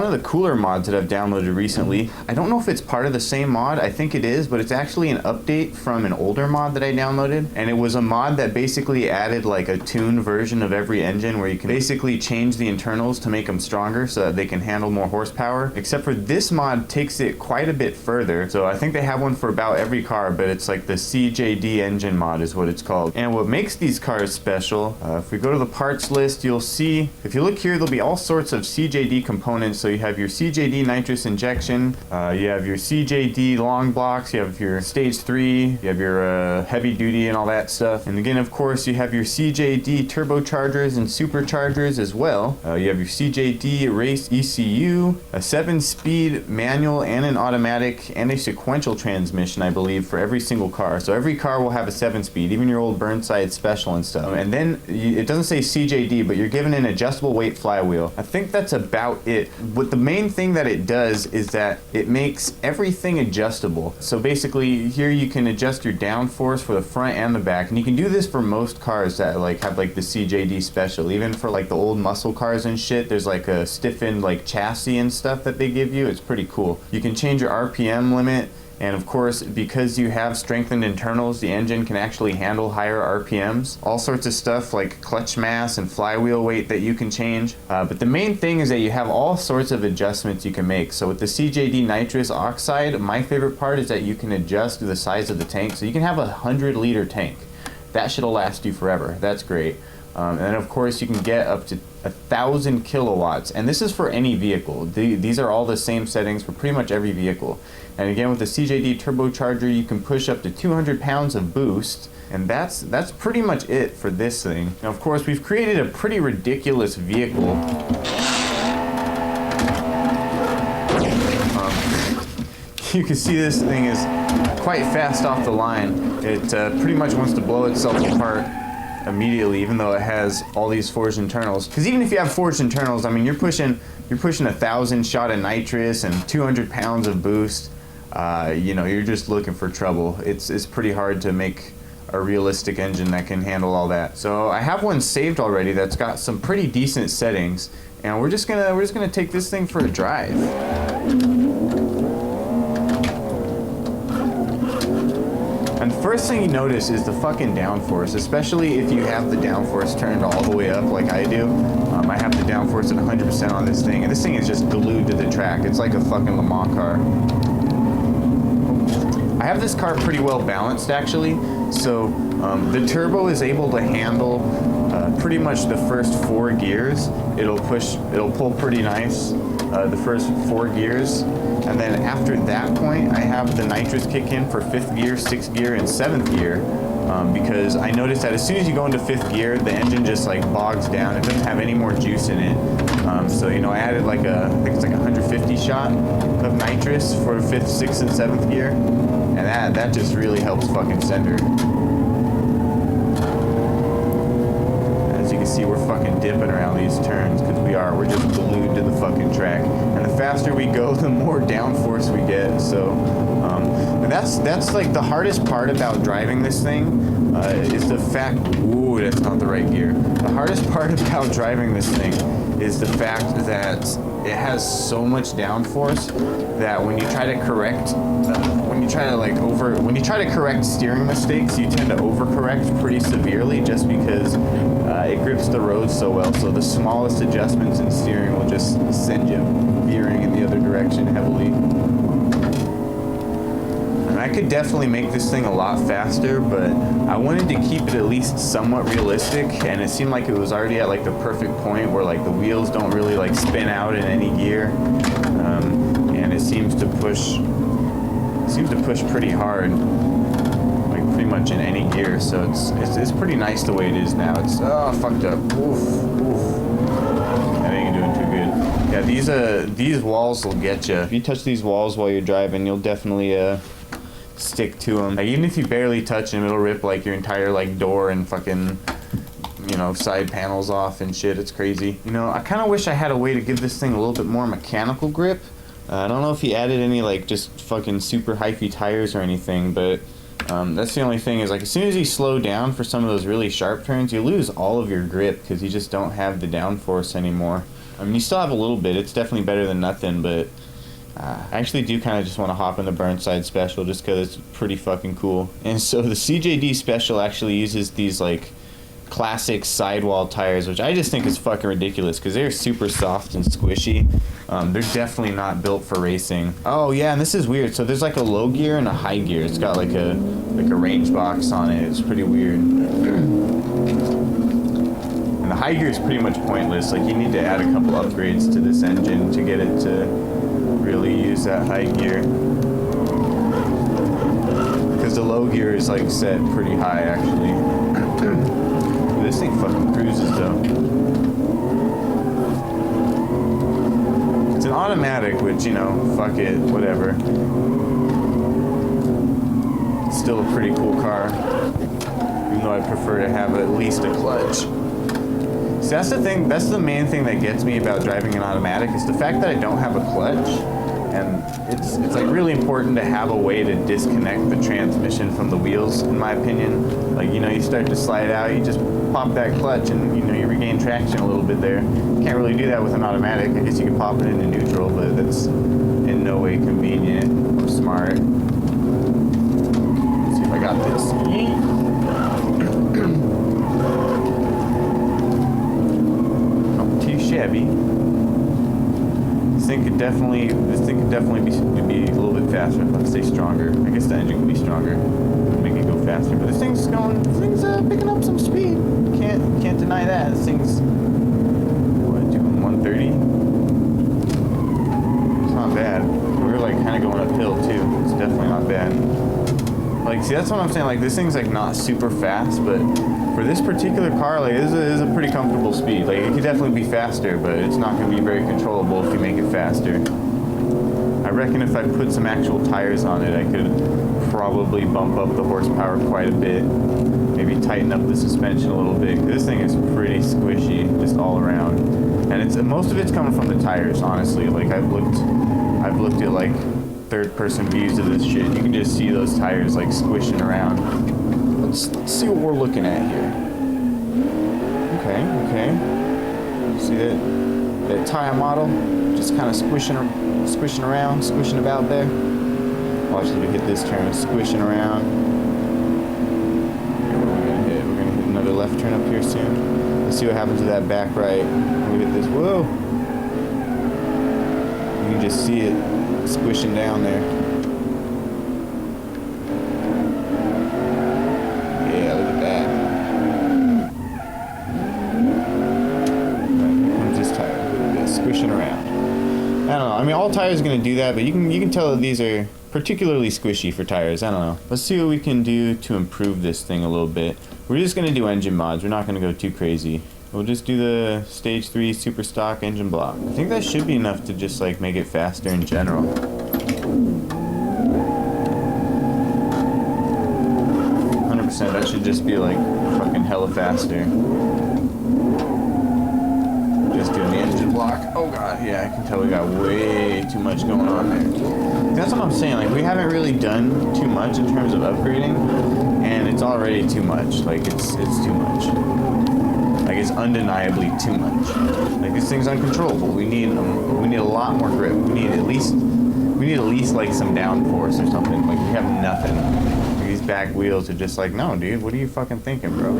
One of the cooler mods that I've downloaded recently, I don't know if it's part of the same mod, I think it is, but it's actually an update from an older mod that I downloaded, and it was a mod that basically added like a tuned version of every engine where you can basically change the internals to make them stronger so that they can handle more horsepower, except for this mod takes it quite a bit further. So I think they have one for about every car, but it's like the CJD engine mod is what it's called. And what makes these cars special, if we go to the parts list, you'll see, if you look here, there'll be all sorts of CJD components. So you have your CJD nitrous injection, you have your CJD long blocks, you have your stage 3, you have your heavy duty and all that stuff. And again, of course, you have your CJD turbochargers and superchargers as well. You have your CJD race ECU, a 7-speed manual and an automatic and a sequential transmission, I believe, for every single car. So every car will have a 7-speed, even your old Burnside Special and stuff. And then it doesn't say CJD, but you're given an adjustable weight flywheel. I think that's about it. What the main thing that it does is that it makes everything adjustable. So basically here you can adjust your downforce for the front and the back, and you can do this for most cars that like have like the CJD Special. Even for like the old muscle cars and shit, there's like a stiffened like chassis and stuff that they give you. It's pretty cool. You can change your RPM limit. And of course, because you have strengthened internals, the engine can actually handle higher RPMs. All sorts of stuff like clutch mass and flywheel weight that you can change. But the main thing is that you have all sorts of adjustments you can make. So with the CJD nitrous oxide, my favorite part is that you can adjust the size of the tank. So you can have a 100-liter tank. That shit'll last you forever. That's great. And then of course you can get up to 1,000 kilowatts, and this is for any vehicle. These are all the same settings for pretty much every vehicle. And again, with the CJD turbocharger, you can push up to 200 pounds of boost, and that's pretty much it for this thing. Now, of course, we've created a pretty ridiculous vehicle. You can see this thing is quite fast off the line. It pretty much wants to blow itself apart immediately, even though it has all these forged internals. Because even if you have forged internals, I mean, you're pushing 1,000 shot of nitrous and 200 pounds of boost. You know, you're just looking for trouble. It's pretty hard to make a realistic engine that can handle all that. So I have one saved already that's got some pretty decent settings, and we're just gonna take this thing for a drive. And first thing you notice is the fucking downforce, especially if you have the downforce turned all the way up like I do. I have the downforce at 100% on this thing, and this thing is just glued to the track. It's like a fucking Le Mans car. I have this car pretty well balanced actually, so the turbo is able to handle pretty much the first 4 gears. It'll pull pretty nice the first 4 gears. And then after that point, I have the nitrous kick in for 5th gear, 6th gear, and 7th gear. Because I noticed that as soon as you go into 5th gear, the engine just like bogs down. It doesn't have any more juice in it. So, you know, I added like I think it's like 150 shot of nitrous for 5th, 6th, and 7th gear. And that just really helps fucking send her. As you can see, we're fucking dipping around these turns because we're just glued to the fucking track. And the faster we go, the more downforce we get. So that's like the hardest part about driving this thing is the fact. Ooh, that's not the right gear. The hardest part about driving this thing is the fact that it has so much downforce that when you try to correct, when you try to correct steering mistakes, you tend to overcorrect pretty severely just because it grips the road so well. So the smallest adjustments in steering will just send you veering in the other direction heavily. And I could definitely make this thing a lot faster, but I wanted to keep it at least somewhat realistic, and it seemed like it was already at like the perfect point where like the wheels don't really like spin out in any gear, and it seems to push pretty hard, like pretty much in any gear. So it's pretty nice the way it is now. It's fucked up. Oof. I ain't doing too good. Yeah, these walls will get you. If you touch these walls while you're driving, you'll definitely stick to them. Like, even if you barely touch them, it'll rip like your entire like door and fucking, you know, side panels off and shit. It's crazy. You know, I kind of wish I had a way to give this thing a little bit more mechanical grip. I don't know if he added any like just fucking super hyphy tires or anything, but that's the only thing is like as soon as you slow down for some of those really sharp turns, you lose all of your grip because you just don't have the downforce anymore. I mean, you still have a little bit. It's definitely better than nothing, but I actually do kind of just want to hop in the Burnside Special just because it's pretty fucking cool. And so the CJD Special actually uses these like classic sidewall tires, which I just think is fucking ridiculous because they're super soft and squishy. They're definitely not built for racing. Oh yeah, and this is weird. So there's like a low gear and a high gear. It's got like a range box on it. It's pretty weird. And the high gear is pretty much pointless. Like you need to add a couple upgrades to this engine to get it to really use that high gear. Because the low gear is like set pretty high actually. This thing fucking cruises though. It's an automatic, which, you know, fuck it, whatever. It's still a pretty cool car. Even though I prefer to have at least a clutch. See, that's the thing, that's the main thing that gets me about driving an automatic is the fact that I don't have a clutch. And it's like really important to have a way to disconnect the transmission from the wheels, in my opinion. Like, you know, you start to slide out, you just pop that clutch and, you know, you regain traction a little bit there. Can't really do that with an automatic. I guess you can pop it into neutral, but that's in no way convenient or smart. Let's see if I got this. Not too shabby. This thing could definitely be a little bit faster if I stay stronger. I guess the engine can be stronger, make it go faster. But this thing's picking up some speed. Can't deny that. This thing's doing 130. It's not bad. We're like kind of going uphill too. It's definitely not bad. Like, see, that's what I'm saying. Like, this thing's like not super fast, but for this particular car, like, this is a pretty comfortable speed. Like, it could definitely be faster, but it's not going to be very controllable if you make it faster. I reckon if I put some actual tires on it, I could probably bump up the horsepower quite a bit. Maybe tighten up the suspension a little bit. This thing is pretty squishy, just all around. And most of it's coming from the tires, honestly. Like, I've looked at like third-person views of this shit. You can just see those tires like squishing around. Let's see what we're looking at here. Okay. See that tire model just kind of squishing around, squishing about there. Watch it hit this turn, squishing around. Here, what are we gonna hit? We're gonna hit another left turn up here soon. Let's see what happens to that back right. We hit this. Whoa! You can just see it squishing down there. Yeah, look at that. Right, here comes this tire. Look at this, squishing around. I don't know. I mean, all tires are going to do that, but you can tell that these are particularly squishy for tires. I don't know. Let's see what we can do to improve this thing a little bit. We're just going to do engine mods. We're not going to go too crazy. We'll just do the stage 3 super stock engine block. I think that should be enough to just like make it faster in general. 100%, that should just be like fucking hella faster. Just doing the engine block. Oh god, yeah, I can tell we got way too much going on there. That's what I'm saying, like we haven't really done too much in terms of upgrading, and it's already too much. Like it's too much. Like it's undeniably too much. Like this thing's uncontrollable. We need a lot more grip. We need at least like some downforce or something. Like we have nothing. Like, these back wheels are just like, no, dude, what are you fucking thinking, bro?